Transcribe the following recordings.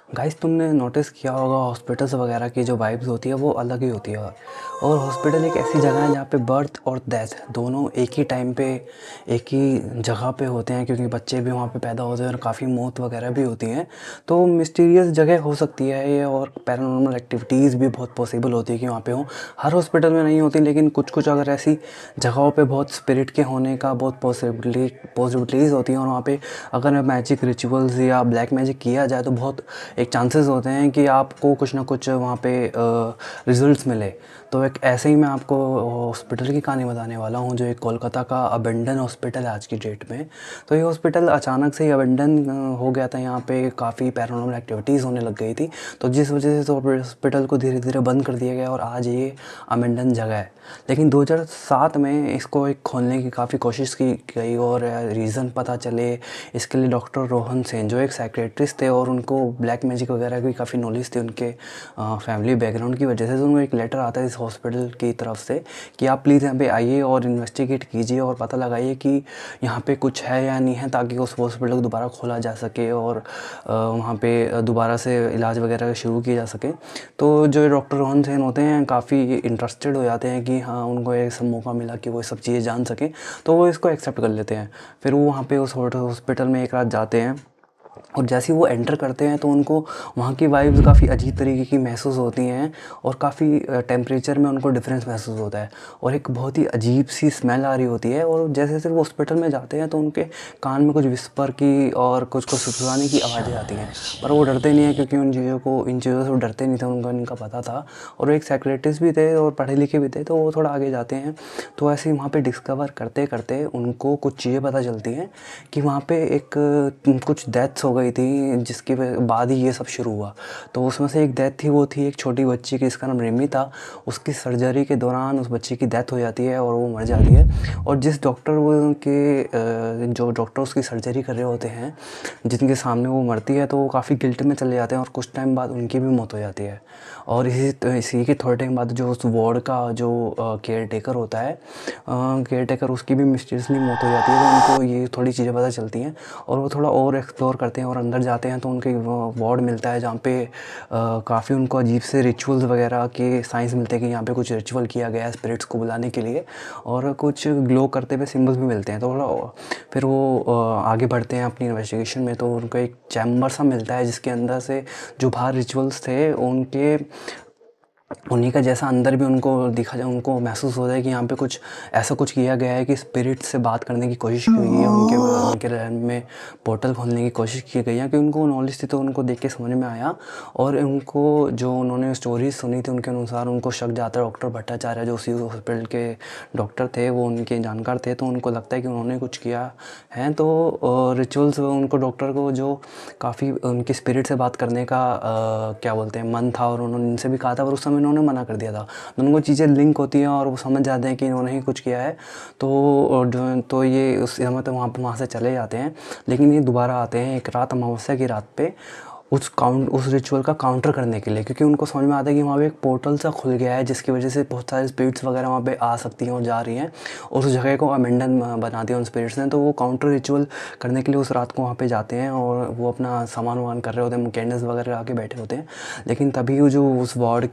Guys, तुमने notice किया होगा हॉस्पिटल्स वगैरह की जो वाइब्स होती है वो अलग ही होती है। और हॉस्पिटल एक ऐसी जगह है जहाँ पे बर्थ और डेथ दोनों एक ही टाइम पे एक ही जगह पे होते हैं, क्योंकि बच्चे भी वहाँ पे पैदा होते हैं और काफ़ी मौत वगैरह भी होती हैं। तो मिस्टीरियस जगह हो सकती है ये, और पैरानॉर्मल एक्टिविटीज़ भी बहुत पॉसिबल होती है कि वहाँ पे हो। हर हॉस्पिटल में नहीं होती, लेकिन कुछ कुछ अगर ऐसी जगहों पे बहुत स्पिरिट के होने का बहुत पॉसिबिलिटीज़ होती हैं। और वहाँ पे अगर मैजिक रिचुअल्स या ब्लैक मैजिक किया जाए तो बहुत एक चांसेस होते हैं कि आपको कुछ ना कुछ वहाँ पे रिजल्ट्स मिले। तो एक ऐसे ही मैं आपको हॉस्पिटल की कहानी बताने वाला हूँ, जो एक कोलकाता का अबेंडन हॉस्पिटल है आज की डेट में। तो ये हॉस्पिटल अचानक से ही अबेंडन हो गया था। यहाँ पे काफ़ी पैरानॉर्मल एक्टिविटीज़ होने लग गई थी, तो जिस वजह से तो हॉस्पिटल को धीरे धीरे बंद कर दिया गया और आज ये अबेंडन जगह है। लेकिन 2007 में इसको एक खोलने की काफ़ी कोशिश की गई, और रीज़न पता चले इसके लिए डॉक्टर रोहन सेन जो एक साइकेट्रिस्ट थे, और उनको ब्लैक मैजिक वगैरह की काफ़ी नॉलेज थी उनके फैमिली बैकग्राउंड की वजह से। तो उनको एक लेटर आता है इस हॉस्पिटल की तरफ से कि आप प्लीज़ यहाँ पे आइए और इन्वेस्टिगेट कीजिए और पता लगाइए कि यहाँ पे कुछ है या नहीं है, ताकि उस हॉस्पिटल को दोबारा खोला जा सके और वहाँ पे दोबारा से इलाज वगैरह शुरू किया जा सके। तो जो डॉक्टर रोहन सेन होते हैं काफ़ी इंटरेस्टेड हो जाते हैं कि हाँ, उनको एक सब मौका मिला कि वो सब चीज़ें जान सकें, तो वो इसको एक्सेप्ट कर लेते हैं। फिर वो वहाँ पे उस हॉस्पिटल में एक रात जाते हैं, और जैसे ही वो एंटर करते हैं तो उनको वहाँ की वाइब्स काफ़ी अजीब तरीके की महसूस होती हैं, और काफ़ी टेम्परेचर में उनको डिफरेंस महसूस होता है, और एक बहुत ही अजीब सी स्मेल आ रही होती है। और जैसे जैसे वो हॉस्पिटल में जाते हैं तो उनके कान में कुछ विस्पर की और कुछ कुछ सुसुसाने की आवाज़ें आती हैं, पर वो डरते नहीं हैं, क्योंकि इन चीज़ों से वो डरते नहीं थे, उनका इनका पता था। और वो एक साइकियाट्रिस्ट भी थे और पढ़े लिखे भी थे, तो वो थोड़ा आगे जाते हैं। तो ऐसे ही वहाँ पे डिस्कवर करते करते उनको कुछ चीज़ें पता चलती हैं कि वहाँ पे एक कुछ डेथ्स हो गई थी, जिसके बाद ही ये सब शुरू हुआ। तो उसमें से एक डेथ थी, वो थी एक छोटी बच्ची की, इसका नाम रिमी था। उसकी सर्जरी के दौरान उस बच्ची की डेथ हो जाती है और वो मर जाती है। और जिस डॉक्टर वो के जो डॉक्टर उसकी सर्जरी कर रहे होते हैं, जिनके सामने वो मरती है, तो वो काफ़ी गिल्ट में चले जाते हैं, और कुछ टाइम बाद उनकी भी मौत हो जाती है। और इसी के थोड़े टाइम बाद जो उस वार्ड का जो केयर टेकर होता है, केयर टेकर, उसकी भी मिस्टीरियसली मौत हो जाती है। तो उनको ये थोड़ी चीज़ें पता चलती हैं, और वो थोड़ा और एक्सप्लोर करते हैं और अंदर जाते हैं। तो उनको एक वार्ड मिलता है जहाँ पे काफ़ी उनको अजीब से रिचुअल्स वगैरह के साइंस मिलते हैं कि यहाँ पे कुछ रिचुअल किया गया है स्पिरिट्स को बुलाने के लिए, और कुछ ग्लो करते हुए सिम्बल्स भी मिलते हैं। तो थोड़ा फिर वो आगे बढ़ते हैं अपनी इन्वेस्टिगेशन में। तो उनको एक चैम्बर सा मिलता है, जिसके अंदर से जो बाहर रिचुअल्स थे उनके उन्हीं का जैसा अंदर भी उनको दिखा जाए, उनको महसूस होता है कि यहाँ पे कुछ ऐसा कुछ किया गया है कि स्पिरिट से बात करने की कोशिश की गई है। उनके उनके रहन में पोर्टल खोलने की कोशिश की गई है, कि उनको नॉलेज थी, तो उनको देख के समझ में आया। और उनको जो उन्होंने स्टोरीज सुनी थी उनके अनुसार उनको शक जाता है डॉक्टर भट्टाचार्य, जो उसी हॉस्पिटल के डॉक्टर थे, वो उनके जानकार थे। तो उनको लगता है कि उन्होंने कुछ किया है। तो रिचुअल्स उनको डॉक्टर को जो काफ़ी उनकी स्पिरिट से बात करने का क्या बोलते हैं मन था, और उन्होंने इनसे भी कहा था, पर उस समय इन्होंने मना कर दिया था। तो उनको चीज़ें लिंक होती हैं और वो समझ जाते हैं कि इन्होंने ही कुछ किया है। तो ये उस समय तो वहाँ से चले जाते हैं। लेकिन ये दोबारा आते हैं एक रात, अमावस्या की रात पे, उस रिचुअल का काउंटर करने के लिए, क्योंकि उनको समझ में आता है कि वहाँ पे एक पोर्टल सा खुल गया है, जिसकी वजह से बहुत सारे स्पिरिट्स वगैरह वहाँ पे आ सकती हैं और जा रही हैं, और उस जगह को अमेंडन बना दिया उन स्पिरिट्स ने। तो वो काउंटर रिचुअल करने के लिए उस रात को वहाँ पे जाते हैं, और वो अपना सामान वामान कर रहे होते हैं, कैंडल्स वगैरह आके बैठे होते हैं। लेकिन तभी वो जो उस वार्ड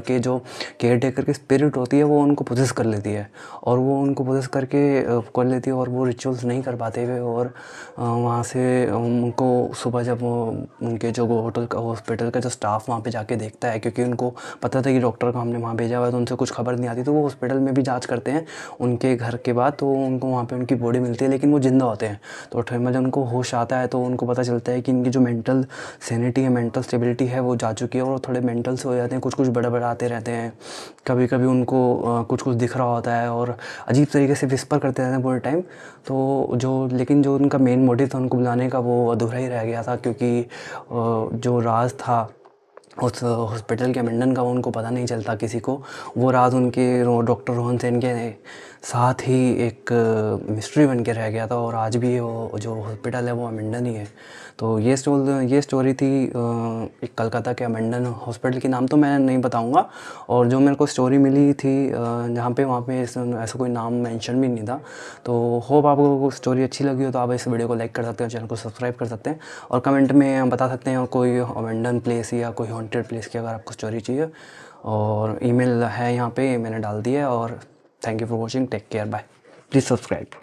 के जो केयर टेकर की स्पिरिट होती है, वो उनको पोजेस कर लेती है, और वो उनको पोजेस करके कर लेती है, और वो रिचुअल्स नहीं कर पाते हुए। और वहाँ से उनको सुबह जब वो उनके जो हॉस्पिटल का जो स्टाफ वहाँ पे जाके देखता है, क्योंकि उनको पता था कि डॉक्टर को हमने वहाँ भेजा हुआ है, तो उनसे कुछ खबर नहीं आती। तो वो हॉस्पिटल में भी जांच करते हैं उनके घर के बाद, तो उनको वहाँ पे उनकी बॉडी मिलती है, लेकिन वो जिंदा होते हैं। तो फिर जब उनको होश आता है, तो उनको पता चलता है कि इनकी जो मेंटल सैनिटी है, मेंटल स्टेबिलिटी है, वो जा चुकी है, और थोड़े मेंटल से हो जाते हैं, कुछ कुछ बड़बड़ाते रहते हैं। कभी कभी उनको कुछ कुछ दिख रहा होता है, और अजीब तरीके से विस्पर करते रहते हैं पूरे टाइम। तो लेकिन जो उनका मेन मोटिव था उनको बुलाने का, वो अधूरा ही रह गया था, क्योंकि जो राज था उस हॉस्पिटल के मेंटन का, वो उनको पता नहीं चलता किसी को। वो राज उनके डॉक्टर रोहन सेन के साथ ही एक मिस्ट्री बन के रह गया था, और आज भी वो जो हॉस्पिटल है वो अमेंडन ही है। तो ये स्टोरी थी एक कलकत्ता के अबेंडन हॉस्पिटल की। नाम तो मैं नहीं बताऊंगा, और जो मेरे को स्टोरी मिली थी जहाँ पे वहाँ पे ऐसा कोई नाम मेंशन भी नहीं था। तो होप आपको स्टोरी अच्छी लगी हो तो आप इस वीडियो को लाइक कर सकते हो, चैनल को सब्सक्राइब कर सकते हैं, और कमेंट में बता सकते हैं कोई अबेंडन प्लेस या कोई हॉन्टेड प्लेस की अगर आपको स्टोरी चाहिए। और ईमेल है यहाँ पे मैंने डाल दिया है। और thank you for watching, take care, bye, please subscribe.